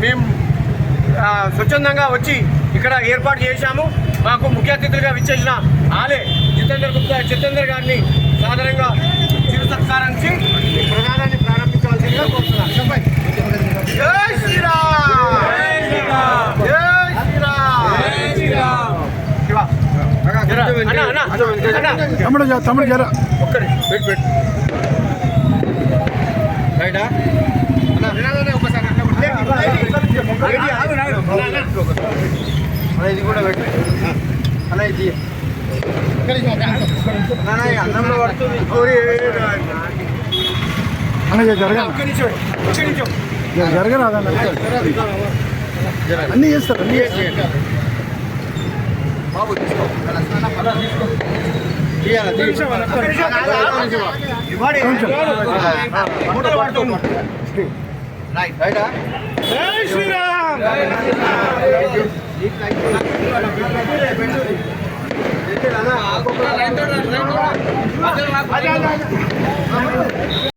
మేము స్వచ్ఛందంగా వచ్చి ఇక్కడ ఏర్పాటు చేశాము. మాకు ముఖ్య అతిథులుగా విచ్చేసిన ఆలే జితేందర్ గారిని సాధారణంగా చిరు సత్కారించి ప్రధానాన్ని ప్రారంభించవలసిందిగా కోరుతున్నాను. జై శ్రీరామ్, జై శ్రీరామ్. తమ్ముడు జర ఒక్కడి పెట్టు రైటా ఒకసారి ఇది కూడా పెట్టు అలా ఇది అన్నంలో పడుతుంది. జరగరాదన్న అన్నీ చేస్తారు, అన్నీ బాబు తీసుకో రైటా. జై శ్రీరామ్.